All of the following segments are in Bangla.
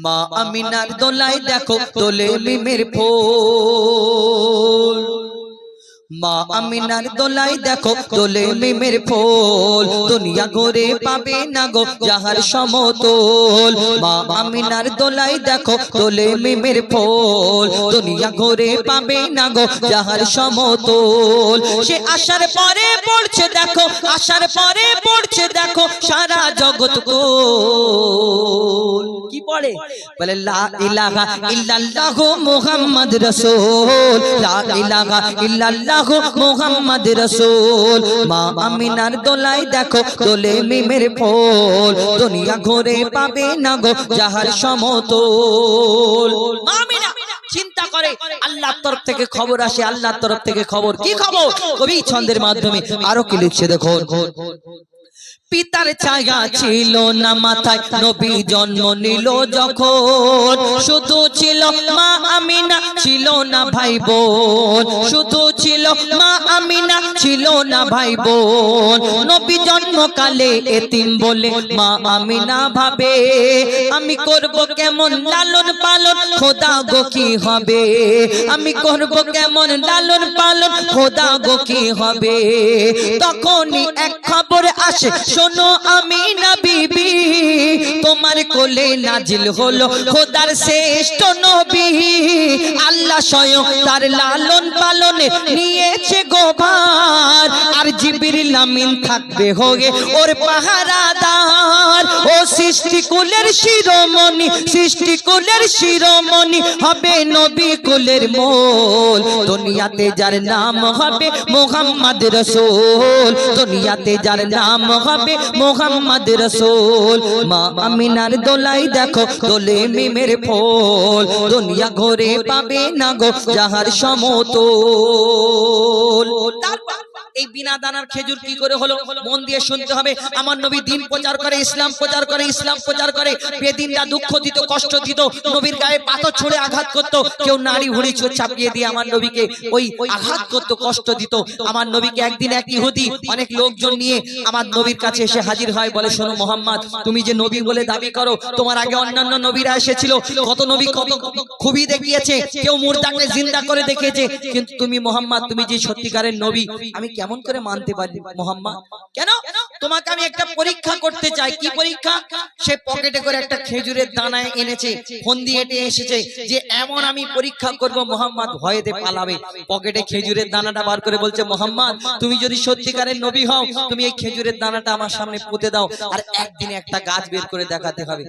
মা আমিনার দোলায় দেখো দোলে মিমের ফুল, মা আমিনার দোলায় দেখো দোলে মিমের ফুল, দুনিয়া ঘুরে পাবে না গো যাহার সমতল। মা আমিনার দোলায় দেখো দোলে মিমের ফুল, দুনিয়া ঘুরে পাবে না গো যাহার সমতল। সে আসার পরে পড়ছে দেখো, আসার পরে পড়ছে দেখো সারা জগৎ গোল। কি পড়ে? বলে লা ইলাহা ইল্লাল্লাহু মুহাম্মদ রাসূল, লা ইলাহা ইল্লাল্লাহু মুহাম্মদ রাসূল। মা আমিনার দোলায় দেখো দোলে মিমের ফুল, দুনিয়া ঘুরে পাবে না গো যাহার সমতল। মা আমিনা চিন্তা করে, আল্লাহর তরফ থেকে খবর আসে, আল্লাহর তরফ থেকে খবর। কি খবর? কবি ছন্দের মাধ্যমে আরো কি লিখছে দেখো। পিতার ছায়া ছিল না মাথায় নবী জন্ম নিল যখন, শুধু ছিল মা আমিনা ছিল না ভাই বোন, শুধু ছিল মা আমিনা ছিল না ভাই বোন। নবী জন্মকালে এতিম বলে মা আমিনা ভাবে, আমি করব কেমন লালন পালন, খোদা গো কি হবে, আমি করব কেমন লালন পালন, খোদা গো কি হবে। তখনই এক খবর আসে, শোনো আমিনা বিবি, তোমার কোলে নাজিল হলো খোদার শ্রেষ্ঠ নবী। আল্লাহ স্বয়ং তার লালন পালনে নিয়েছে গো ভার, আর জিবরিল আমিন থাকবে হয়ে ওর পাহারাদার। ও সৃষ্টি কুলের শিরোমণি, সৃষ্টি কুলের শিরোমণি হবে নবী কুলের মোল। দুনিয়াতে যার নাম হবে মুহাম্মদ রাসূল, দুনিয়াতে যার নাম হবে মুহাম্মদ রাসূল। মা আমিনার দোলায় দেখো দোলে মিমের ফুল, দুনিয়া ঘুরে পাবে না গো যাহার সমতল। এই বিনা দানার খেজুর কি করে হলো? মন দিয়ে শুনতে হবে। আমার নবী দিন প্রচার করে, ইসলাম প্রচার করে, ইসলাম প্রচার করে। বেদিনরা দুঃখ দিত, কষ্ট দিত, নবীর গায়ে পাথর ছুঁড়ে আঘাত করত, কেউ নাড়ি ভুঁড়ি চাপিয়ে দিয়ে আমার নবীকে ওই আঘাত করত, কষ্ট দিত। আমার নবীকে একদিন এক ইহুদি অনেক লোকজন নিয়ে আমার নবীর কাছে এসে হাজির হয়, বলে শোনো মোহাম্মদ, তুমি যে নবী বলে দাবি করো, তোমার আগে অন্যান্য নবীরা এসেছিল, কত নবী কত খুবই দেখিয়েছে, কেউ মুর্দাকে জিন্দা করে দেখিয়েছে, কিন্তু তুমি মোহাম্মদ, তুমি যে সত্যিকারের নবী, আমি কেমন করে মানতে পারি মোহাম্মদ? কেন? তোমাকে আমি একটা পরীক্ষা করতে চাই। কি পরীক্ষা? সে পকেটে করে একটা খেজুরের দানা এনেছে, ফন্দি এঁটে এসেছে যে এমন আমি পরীক্ষা করব মোহাম্মদ ভয়েতে পালাবে। পকেটে খেজুরের দানাটা বার করে বলছে, মোহাম্মদ তুমি যদি সত্যিকারের নবী হও, তুমি এই খেজুরের দানাটা আমার সামনে পুঁতে দাও, আর একদিনে একটা গাছ বের করে দেখাতে হবে।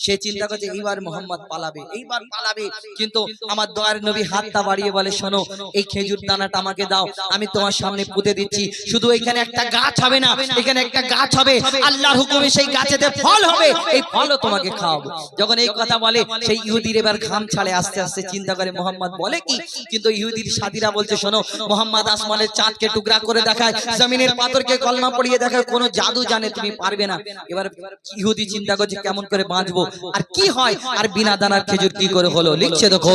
সে চিন্তা করছে এইবার মোহাম্মদ পালাবে, এইবার পালাবে। কিন্তু আমার দয়ার নবী হাতটা বাড়িয়ে বলে, শোনো এই খেজুর দানাটা আমাকে দাও, আমি তোমার সামনে পুঁতে দিচ্ছি। শুধু এখানে একটা গাছ হবে না, এখানে একটা গাছ হবে, আল্লাহর হুকুমে সেই গাছেতে ফল হবে, এই ফলও তোমাকে খাওয়াবো। যখন এই কথা বলে, সেই ইহুদির এবার ঘাম ছাড়ে, আস্তে আস্তে চিন্তা করে মোহাম্মদ বলে কি। কিন্তু ইহুদির সাথীরা বলছে, শোনো মোহাম্মদ আসমানের চাঁদকে টুকরা করে দেখায়, জমিনের পাথরকে কলমা পড়িয়ে দেখায়, কোনো জাদু জানে, তুমি পারবে না। এবার ইহুদি চিন্তা করছে কেমন করে বাঁচবো, আর কি হয়, আর বিনা দানার খেজুর কি করে হলো। লিখছে দেখো,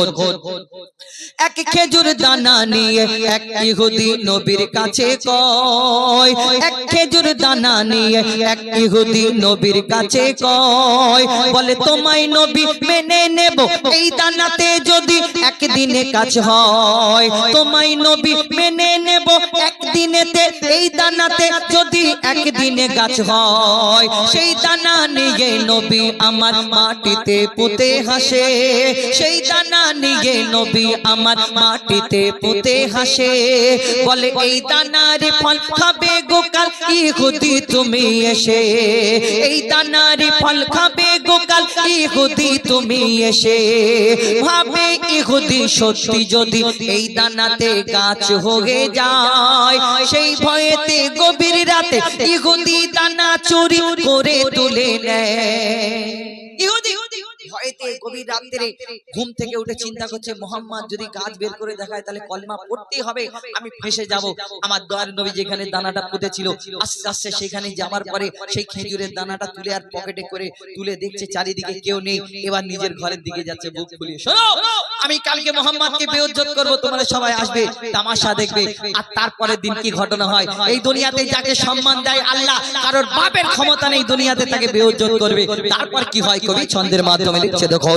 এক খেজুর দানা নিয়ে এক ইহুদি নবীর কাছে কয়, এক খেজুর দানা নিয়ে এক ইহুদি নবীর কাছে কয়, বলে তোমায় নবী মেনে নেব এই দানাতে যদি একদিনে কাজ হয়, তোমায় নবী মেনে নেব একদিনেতে এই দানাতে যদি একদিনে গাছ হয়। সেই দানা নিয়ে নবী আমার মাটিতে পুঁতে হাসে, সেই দানা নিয়ে নবী আমার মাটিতে পুঁতে হাসে, বলে এই দানার ফল খাবে গোকাল ইহুদি তুমি এসে, এই দানার ফল খাবে গোকাল ইহুদি তুমি এসে। ভাবে ইহুদি সত্যি যদি এই দানাতে গাছ হয়ে যায়, সেই ভয়েতে গভীর রাতে ইহুদি দানা চুরি করে তুলে নেয়। ইহুদি ভয়ে ভয়েতে গভীর রাত্রে ঘুম থেকে উঠে চিন্তা করছে মোহাম্মদ যদি গাছ বের করে দেখায় তাহলে কলমা পড়তেই হবে, আমি ফেঁসে যাব। আমার দয়ার নবী যেখানে দানাটা পুঁতেছিল আস্তে আস্তে সেখানে যাওয়ার পরে সেই খেজুরের দানাটা তুলে আর পকেটে করে তুলে দেখছে চারিদিকে কেউ নেই। এবার নিজের ঘরের দিকে যাচ্ছে বুক ফুলিয়ে, শোনো আমি কালকে মোহাম্মদকে বেইজ্জত করব, তোমরা সবাই আসবে তামাশা দেখবে। আর তারপরের দিন কি ঘটনা হয়, এই দুনিয়াতে যাকে সম্মান দেয় আল্লাহ, কারোর বাপের ক্ষমতা নেই দুনিয়াতে তাকে বেইজ্জত করবে। তারপর কি হয় কবি ছন্দের মাধ্যমে লিখছে, দেখো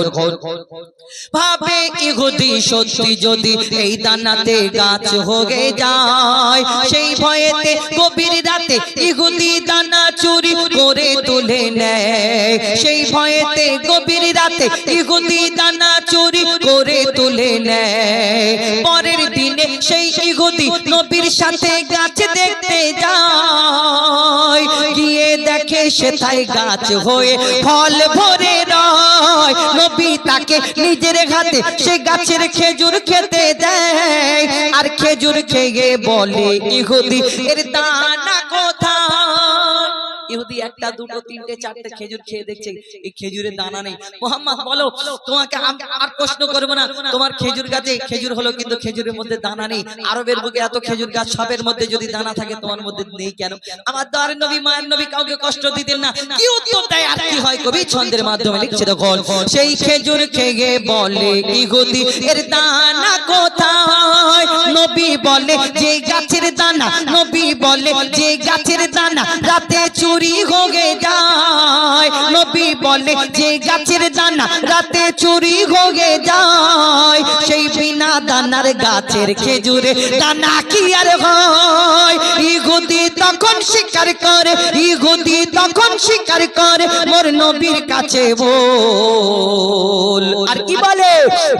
ভাবে ইহুদি সত্যি যদি এই দানাতে গাছ হয়ে যায়, সেই ভয়েতে গভীর রাতে ইহুদি দানা চুরি করে তুলে নেয়। সেই ভয়েতে গভীর রাতে ইহুদি দানা চুরি করে তুলে নেয়। পরের দিনে সেই ইহুদি নবীর সাথে গাছ দেখতে যায়, গিয়ে দেখে সেথায় গাছ হয়ে ফল ভরে রয়। নবী তাকে নিজের হাতে সে গাছের খেজুর খেতে দেয়, আর খেজুর খেয়ে বলে ইহুদি এর দানা কোথায়? ইহুদি একটা দুটো তিনটে চারটে খেজুর খেয়ে দেখছে এই খেজুরের দানা নেই। মোহাম্মদ বলো তোমাকে আর প্রশ্ন করবো না, তোমার খেজুর গাছে খেজুর হলো কিন্তু খেজুরের মধ্যে দানা নেই। আরবের বুকে এত খেজুর গাছ, সবের মধ্যে যদি দানা থাকে তোমার মধ্যে নেই কেন? আমার দয়ার নবী মায়ের নবী কাউকে কষ্ট দিতেন না। কি উত্তর দেয় আর কি হয় কবি ছন্দের মাধ্যমে লিখছে, দেখো সেই খেজুর খেয়ে বলে ইহুদি এর দানা কোথায়? নবী বলে যে গাছের দানা, নবী বলে যে গাছের দানা রাতে চুরি হয়ে যায়। নবী বলে যে গাছের দানা রাতে চুরি হয়ে যায়, সেই বিনা দানার গাছের খেজুরে দানা কি আর হয়? ইহুদি তখন স্বীকার করে, ইহুদি তখন স্বীকার করে মোর নবীর কাছে বল। আর কি বলে,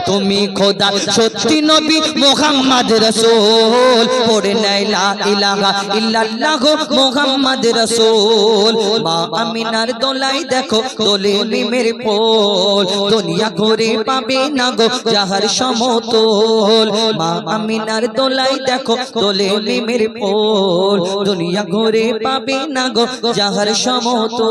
তুমি খোদা সত্যি নবী মুহাম্মদ রাসূল, পড়ে নাই লা ইলাহা ইল্লাল্লাহু মুহাম্মদ রাসূল। মা আমিনার দোলাই দেখো দোলে মিমের ফুল, দুনিয়া ঘুরে পাবে না গো যাহার সমতল। মা আমিনার দোলাই দেখো দোলে মিমের ফুল, দুনিয়া ঘুরে পাবে না গো যাহার সমতল।